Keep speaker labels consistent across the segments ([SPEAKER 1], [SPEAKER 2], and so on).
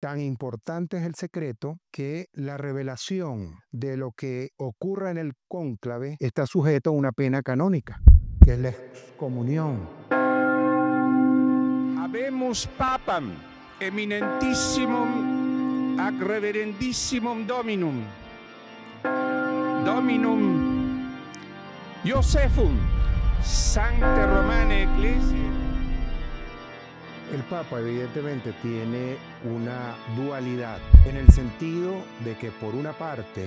[SPEAKER 1] Tan importante es el secreto que la revelación de lo que ocurra en el cónclave está sujeto a una pena canónica, que es la excomunión.
[SPEAKER 2] Habemus papam eminentissimum ac reverendissimum Dominum Josephum Sancte Romane Ecclesiae.
[SPEAKER 1] El Papa evidentemente tiene una dualidad en el sentido de que por una parte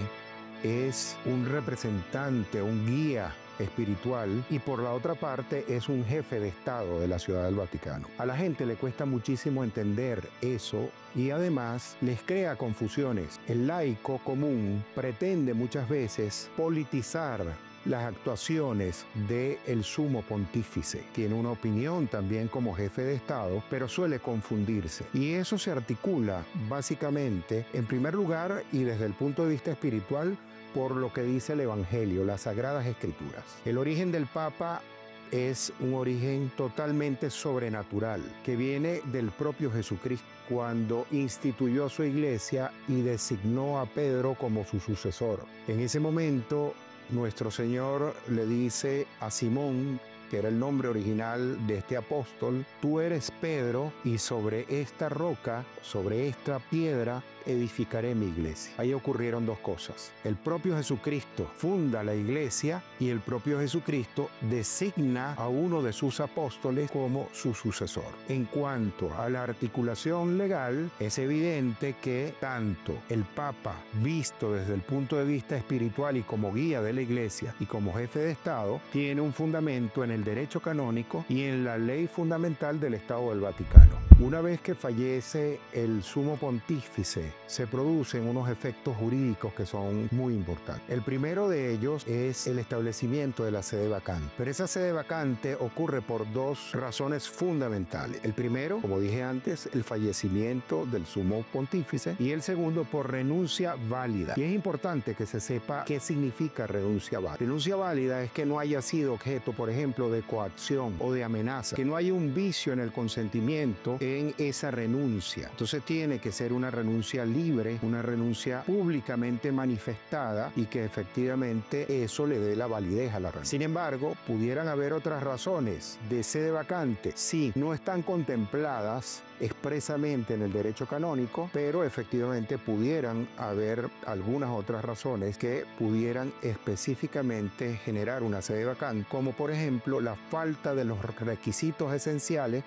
[SPEAKER 1] es un representante, un guía espiritual, y por la otra parte es un jefe de Estado de la Ciudad del Vaticano. A la gente le cuesta muchísimo entender eso y además les crea confusiones. El laico común pretende muchas veces politizar las actuaciones del sumo pontífice. Tiene una opinión también como jefe de Estado, pero suele confundirse. Y eso se articula básicamente, en primer lugar y desde el punto de vista espiritual, por lo que dice el Evangelio, las Sagradas Escrituras. El origen del Papa es un origen totalmente sobrenatural, que viene del propio Jesucristo, cuando instituyó su iglesia y designó a Pedro como su sucesor. En ese momento, nuestro Señor le dice a Simón, que era el nombre original de este apóstol: tú eres Pedro, y sobre esta roca, sobre esta piedra, edificaré mi iglesia. Ahí ocurrieron dos cosas. El propio Jesucristo funda la iglesia y el propio Jesucristo designa a uno de sus apóstoles como su sucesor. En cuanto a la articulación legal, es evidente que tanto el Papa, visto desde el punto de vista espiritual y como guía de la iglesia y como jefe de Estado, tiene un fundamento en el derecho canónico y en la ley fundamental del Estado del Vaticano. Una vez que fallece el sumo pontífice, se producen unos efectos jurídicos que son muy importantes. El primero de ellos es el establecimiento de la sede vacante. Pero esa sede vacante ocurre por dos razones fundamentales. El primero, como dije antes, el fallecimiento del sumo pontífice, y el segundo por renuncia válida. Y es importante que se sepa qué significa renuncia válida. Renuncia válida es que no haya sido objeto, por ejemplo, de coacción o de amenaza, que no haya un vicio en el consentimiento en esa renuncia. Entonces tiene que ser una renuncia libre, una renuncia públicamente manifestada, y que efectivamente eso le dé la validez a la renuncia. Sin embargo, pudieran haber otras razones de sede vacante, sí, no están contempladas expresamente en el derecho canónico, pero efectivamente pudieran haber algunas otras razones que pudieran específicamente generar una sede vacante, como por ejemplo la falta de los requisitos esenciales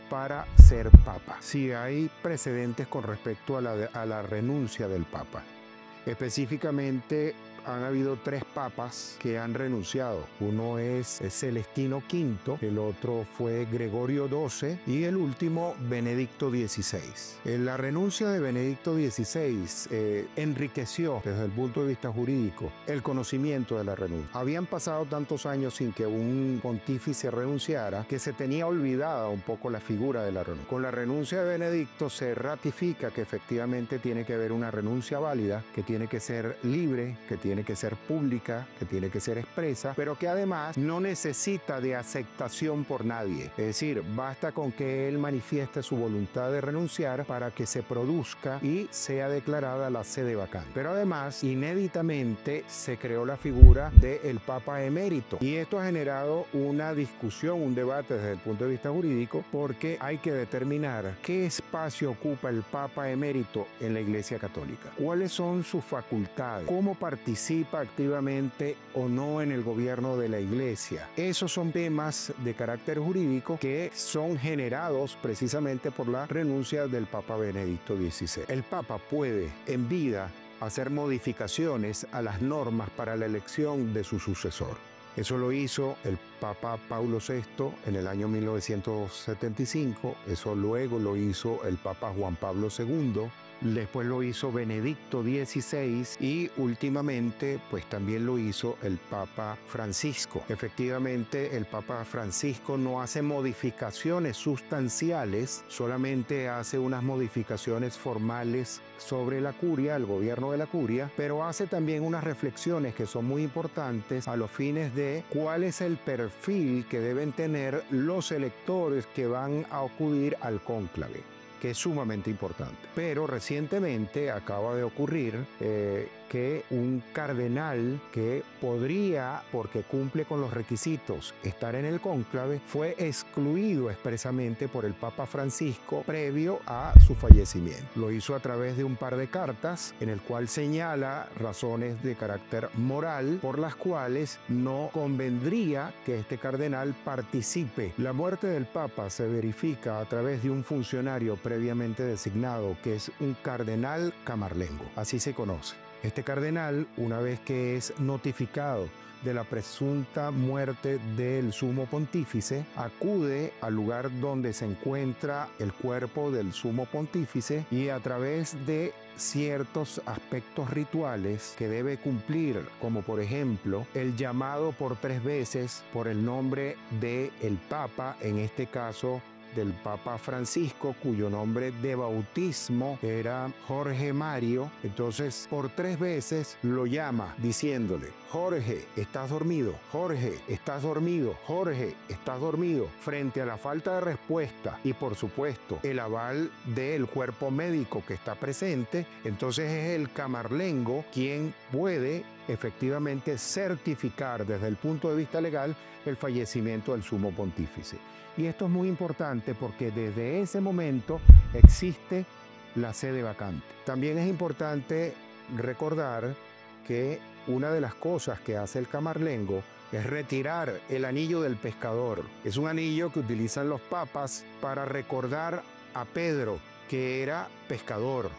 [SPEAKER 1] para ser papa. Si hay precedentes con respecto a la renuncia del papa. Específicamente, han habido 3 papas que han renunciado. Uno es Celestino V, el otro fue Gregorio XII y el último Benedicto XVI. La renuncia de Benedicto XVI enriqueció desde el punto de vista jurídico el conocimiento de la renuncia. Habían pasado tantos años sin que un pontífice renunciara que se tenía olvidada un poco la figura de la renuncia. Con la renuncia de Benedicto se ratifica que efectivamente tiene que haber una renuncia válida, que tiene que ser libre, que tiene que ser pública, que tiene que ser expresa, pero que además no necesita de aceptación por nadie. Es decir, basta con que él manifieste su voluntad de renunciar para que se produzca y sea declarada la sede vacante. Pero además, inéditamente, se creó la figura del Papa emérito, y esto ha generado una discusión, un debate desde el punto de vista jurídico, porque hay que determinar qué espacio ocupa el Papa emérito en la Iglesia Católica, cuáles son sus facultades, cómo participa activamente o no en el gobierno de la iglesia. Esos son temas de carácter jurídico que son generados precisamente por la renuncia del Papa Benedicto XVI. El Papa puede en vida hacer modificaciones a las normas para la elección de su sucesor. Eso lo hizo el Papa Paulo VI en el año 1975, eso luego lo hizo el Papa Juan Pablo II, después lo hizo Benedicto XVI y últimamente pues también lo hizo el Papa Francisco. Efectivamente, el Papa Francisco no hace modificaciones sustanciales, solamente hace unas modificaciones formales sobre la curia, el gobierno de la curia, pero hace también unas reflexiones que son muy importantes a los fines de cuál es el perfil que deben tener los electores que van a acudir al cónclave. que es sumamente importante. Pero recientemente acaba de ocurrir que un cardenal que podría, porque cumple con los requisitos, estar en el cónclave, fue excluido expresamente por el Papa Francisco previo a su fallecimiento. Lo hizo a través de un par de cartas en el cual señala razones de carácter moral por las cuales no convendría que este cardenal participe. La muerte del Papa se verifica a través de un funcionario previamente designado, que es un cardenal camarlengo, así se conoce. Este cardenal, una vez que es notificado de la presunta muerte del sumo pontífice, acude al lugar donde se encuentra el cuerpo del sumo pontífice y a través de ciertos aspectos rituales que debe cumplir, como por ejemplo el llamado por 3 veces por el nombre del Papa, en este caso del Papa Francisco, cuyo nombre de bautismo era Jorge Mario. Entonces, por 3 veces lo llama diciéndole: Jorge, ¿estás dormido? Jorge, ¿estás dormido? Jorge, ¿estás dormido? Frente a la falta de respuesta y, por supuesto, el aval del cuerpo médico que está presente, entonces es el camarlengo quien puede efectivamente certificar desde el punto de vista legal el fallecimiento del sumo pontífice. Y esto es muy importante porque desde ese momento existe la sede vacante. También es importante recordar que una de las cosas que hace el camarlengo es retirar el anillo del pescador. Es un anillo que utilizan los papas para recordar a Pedro, que era pescador,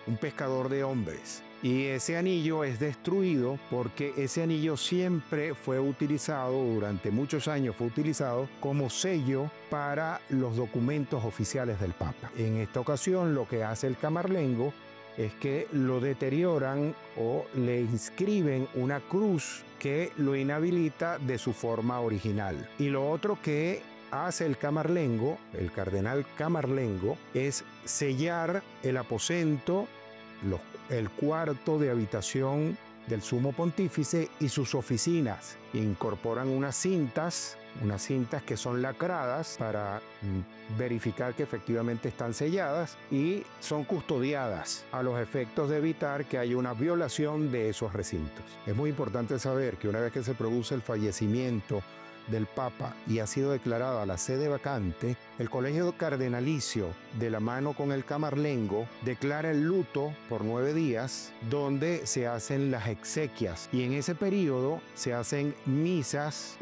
[SPEAKER 1] un pescador de hombres. Y ese anillo es destruido porque ese anillo siempre fue utilizado, durante muchos años fue utilizado como sello para los documentos oficiales del Papa. En esta ocasión lo que hace el camarlengo es que lo deterioran o le inscriben una cruz que lo inhabilita de su forma original. Y lo otro que hace el camarlengo, el cardenal camarlengo, es sellar el aposento, el cuarto de habitación del sumo pontífice y sus oficinas. Incorporan unas cintas que son lacradas para verificar que efectivamente están selladas y son custodiadas a los efectos de evitar que haya una violación de esos recintos. Es muy importante saber que una vez que se produce el fallecimiento del Papa y ha sido declarada la sede vacante, el Colegio Cardenalicio, de la mano con el camarlengo, declara el luto por 9 días, donde se hacen las exequias, y en ese periodo se hacen misas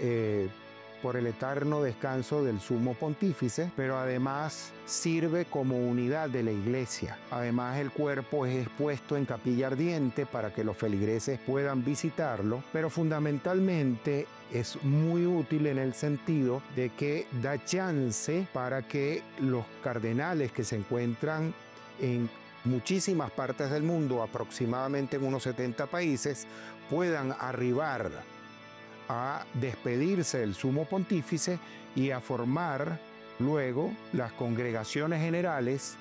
[SPEAKER 1] por el eterno descanso del sumo pontífice, pero además sirve como unidad de la iglesia. Además, el cuerpo es expuesto en capilla ardiente para que los feligreses puedan visitarlo, pero fundamentalmente es muy útil en el sentido de que da chance para que los cardenales que se encuentran en muchísimas partes del mundo, aproximadamente en unos 70 países, puedan arribar a despedirse del sumo pontífice y a formar luego las congregaciones generales,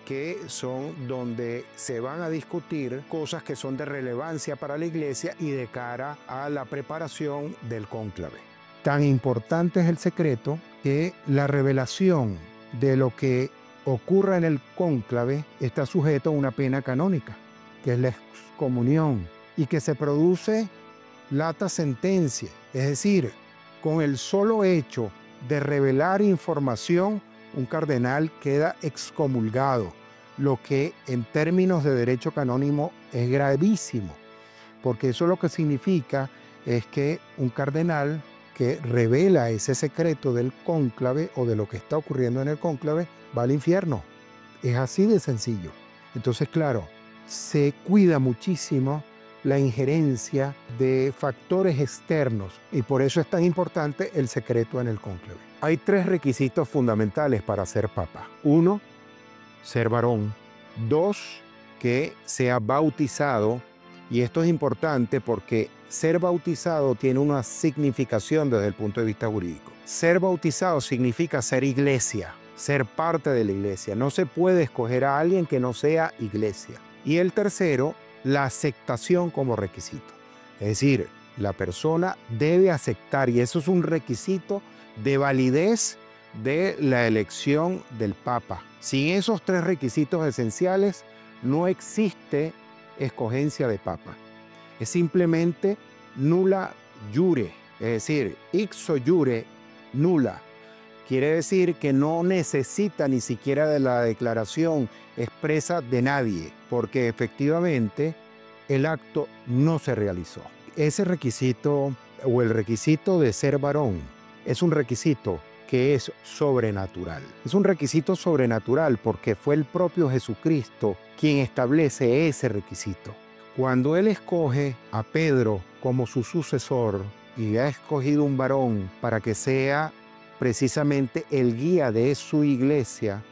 [SPEAKER 1] que son donde se van a discutir cosas que son de relevancia para la iglesia y de cara a la preparación del cónclave. Tan importante es el secreto que la revelación de lo que ocurra en el cónclave está sujeto a una pena canónica, que es la excomunión, y que se produce lata sentencia, es decir, con el solo hecho de revelar información, un cardenal queda excomulgado, lo que en términos de derecho canónico es gravísimo, porque eso lo que significa es que un cardenal que revela ese secreto del cónclave o de lo que está ocurriendo en el cónclave va al infierno. Es así de sencillo. Entonces, claro, se cuida muchísimo la injerencia de factores externos y por eso es tan importante el secreto en el cónclave. Hay 3 requisitos fundamentales para ser papa. 1, ser varón. 2, que sea bautizado. Y esto es importante porque ser bautizado tiene una significación desde el punto de vista jurídico. Ser bautizado significa ser iglesia, ser parte de la iglesia. No se puede escoger a alguien que no sea iglesia. Y el tercero, la aceptación como requisito. Es decir, la persona debe aceptar, y eso es un requisito de validez de la elección del Papa. Sin esos tres requisitos esenciales, no existe escogencia de Papa. Es simplemente nulla iure, es decir, ixo iure nulla. Quiere decir que no necesita ni siquiera de la declaración expresa de nadie, porque efectivamente el acto no se realizó. Ese requisito o el requisito de ser varón es un requisito que es sobrenatural. Es un requisito sobrenatural porque fue el propio Jesucristo quien establece ese requisito. Cuando Él escoge a Pedro como su sucesor y ha escogido un varón para que sea precisamente el guía de su iglesia,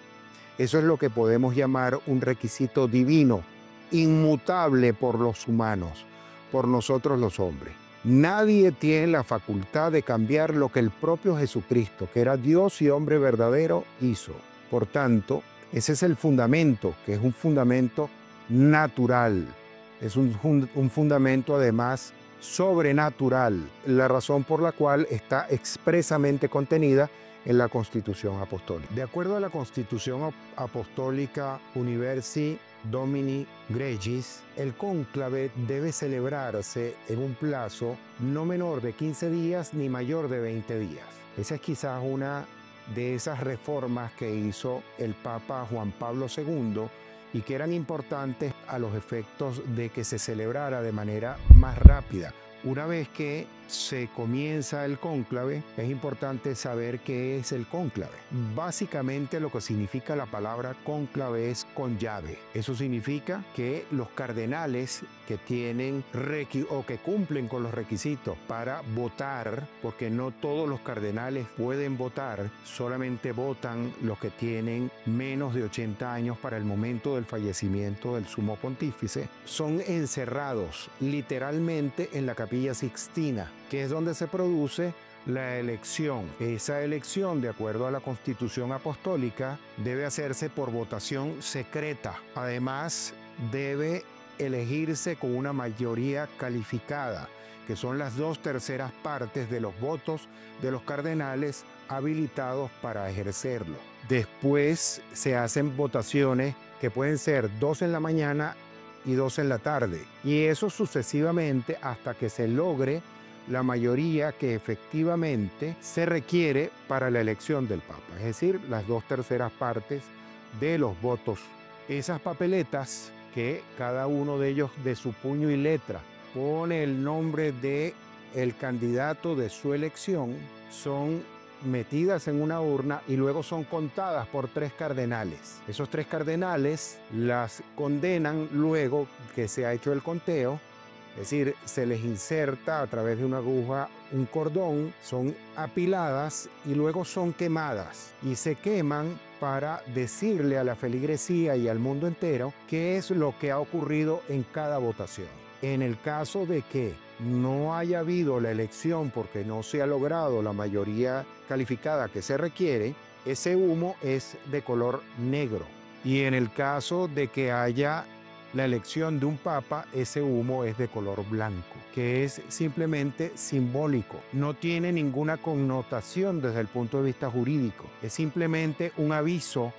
[SPEAKER 1] eso es lo que podemos llamar un requisito divino, inmutable por los humanos, por nosotros los hombres. Nadie tiene la facultad de cambiar lo que el propio Jesucristo, que era Dios y hombre verdadero, hizo. Por tanto, ese es el fundamento, que es un fundamento natural. Es un fundamento además sobrenatural, la razón por la cual está expresamente contenida en la Constitución Apostólica. De acuerdo a la Constitución Apostólica Universi Domini Gregis, el cónclave debe celebrarse en un plazo no menor de 15 días ni mayor de 20 días. Esa es quizás una de esas reformas que hizo el Papa Juan Pablo II y que eran importantes a los efectos de que se celebrara de manera más rápida. Una vez que se comienza el cónclave, es importante saber qué es el cónclave. Básicamente lo que significa la palabra cónclave es con llave. Eso significa que los cardenales que tienen o que cumplen con los requisitos para votar, porque no todos los cardenales pueden votar, solamente votan los que tienen menos de 80 años para el momento del fallecimiento del sumo pontífice, son encerrados literalmente en la Capilla Sixtina, que es donde se produce la elección. Esa elección, de acuerdo a la Constitución Apostólica, debe hacerse por votación secreta. Además, debe elegirse con una mayoría calificada, que son las 2/3 partes de los votos de los cardenales habilitados para ejercerlo. Después se hacen votaciones que pueden ser 2 en la mañana y 2 en la tarde, y eso sucesivamente hasta que se logre la mayoría que efectivamente se requiere para la elección del Papa, es decir, las 2/3 partes de los votos. Esas papeletas, que cada uno de ellos de su puño y letra pone el nombre de el candidato de su elección, son metidas en una urna y luego son contadas por 3 cardenales. Esos 3 cardenales las condenan luego que se ha hecho el conteo, es decir, se les inserta a través de una aguja un cordón, son apiladas y luego son quemadas. Y se queman para decirle a la feligresía y al mundo entero qué es lo que ha ocurrido en cada votación. En el caso de que no haya habido la elección porque no se ha logrado la mayoría calificada que se requiere, ese humo es de color negro. Y en el caso de que haya la elección de un papa, ese humo es de color blanco, que es simplemente simbólico. No tiene ninguna connotación desde el punto de vista jurídico. Es simplemente un aviso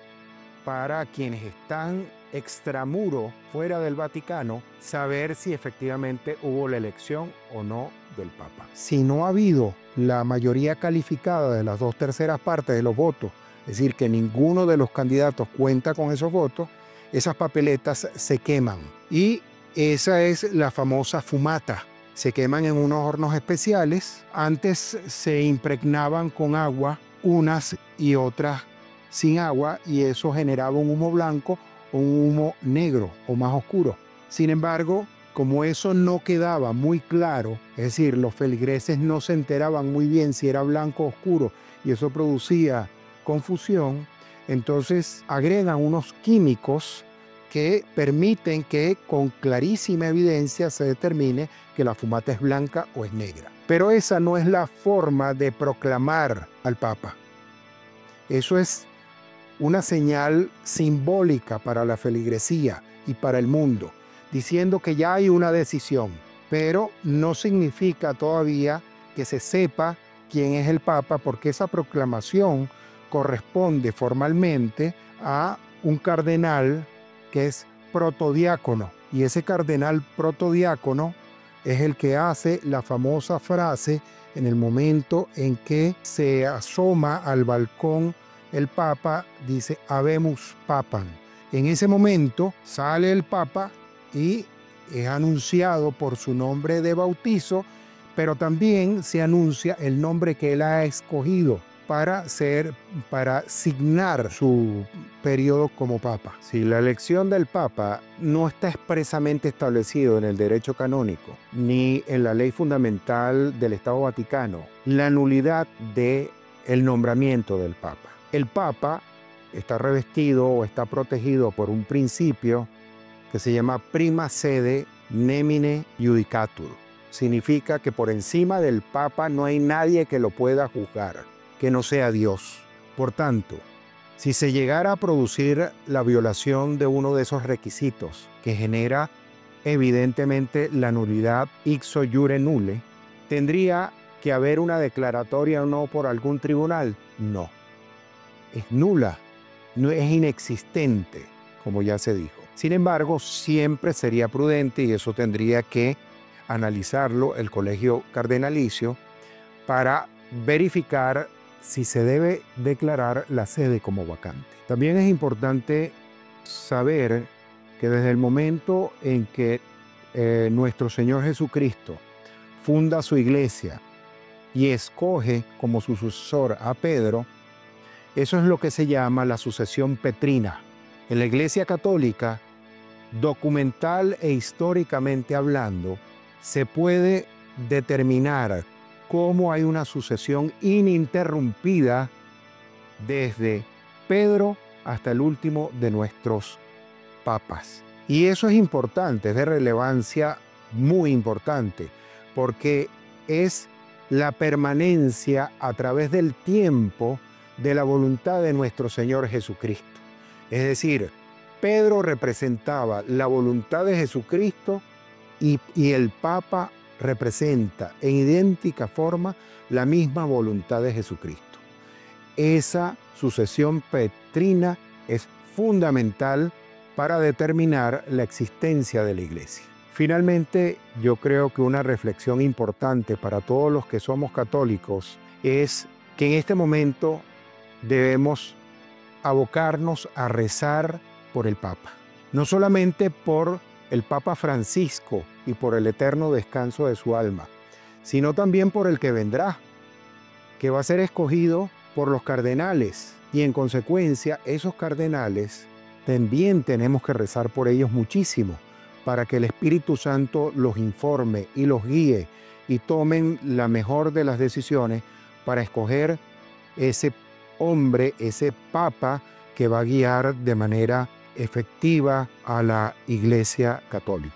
[SPEAKER 1] para quienes están extramuro, fuera del Vaticano, saber si efectivamente hubo la elección o no del Papa. Si no ha habido la mayoría calificada de las 2/3 partes de los votos, es decir, que ninguno de los candidatos cuenta con esos votos, esas papeletas se queman. Y esa es la famosa fumata. Se queman en unos hornos especiales. Antes se impregnaban con agua, unas y otras sin agua, y eso generaba un humo blanco o un humo negro o más oscuro. Sin embargo, como eso no quedaba muy claro, es decir, los feligreses no se enteraban muy bien si era blanco o oscuro, y eso producía confusión, entonces agregan unos químicos que permiten que con clarísima evidencia se determine que la fumata es blanca o es negra. Pero esa no es la forma de proclamar al Papa. Eso es una señal simbólica para la feligresía y para el mundo, diciendo que ya hay una decisión, pero no significa todavía que se sepa quién es el Papa, porque esa proclamación corresponde formalmente a un cardenal que es protodiácono. Y ese cardenal protodiácono es el que hace la famosa frase en el momento en que se asoma al balcón el Papa, dice Habemus Papam. En ese momento sale el Papa y es anunciado por su nombre de bautizo, pero también se anuncia el nombre que él ha escogido para signar su periodo como papa. Si la elección del papa no está expresamente establecido en el derecho canónico, ni en la ley fundamental del Estado Vaticano, la nulidad del nombramiento del papa. El papa está revestido o está protegido por un principio que se llama prima sede nemine judicatur. Significa que por encima del papa no hay nadie que lo pueda juzgar, que no sea Dios. Por tanto, si se llegara a producir la violación de uno de esos requisitos que genera evidentemente la nulidad ixo iure nulle, ¿tendría que haber una declaratoria o no por algún tribunal? No. Es nula, no es inexistente, como ya se dijo. Sin embargo, siempre sería prudente, y eso tendría que analizarlo el colegio cardenalicio, para verificar si se debe declarar la sede como vacante. También es importante saber que desde el momento en que nuestro Señor Jesucristo funda su iglesia y escoge como su sucesor a Pedro, eso es lo que se llama la sucesión petrina. En la Iglesia Católica, documental e históricamente hablando, se puede determinar cómo hay una sucesión ininterrumpida desde Pedro hasta el último de nuestros papas. Y eso es importante, es de relevancia muy importante, porque es la permanencia a través del tiempo de la voluntad de nuestro Señor Jesucristo. Es decir, Pedro representaba la voluntad de Jesucristo y el Papa representa en idéntica forma la misma voluntad de Jesucristo. Esa sucesión petrina es fundamental para determinar la existencia de la Iglesia. Finalmente, yo creo que una reflexión importante para todos los que somos católicos es que en este momento debemos abocarnos a rezar por el Papa. No solamente por el Papa Francisco y por el eterno descanso de su alma, sino también por el que vendrá, que va a ser escogido por los cardenales. Y en consecuencia, esos cardenales también tenemos que rezar por ellos muchísimo, para que el Espíritu Santo los informe y los guíe y tomen la mejor de las decisiones para escoger ese hombre, ese Papa que va a guiar de manera efectiva a la Iglesia Católica.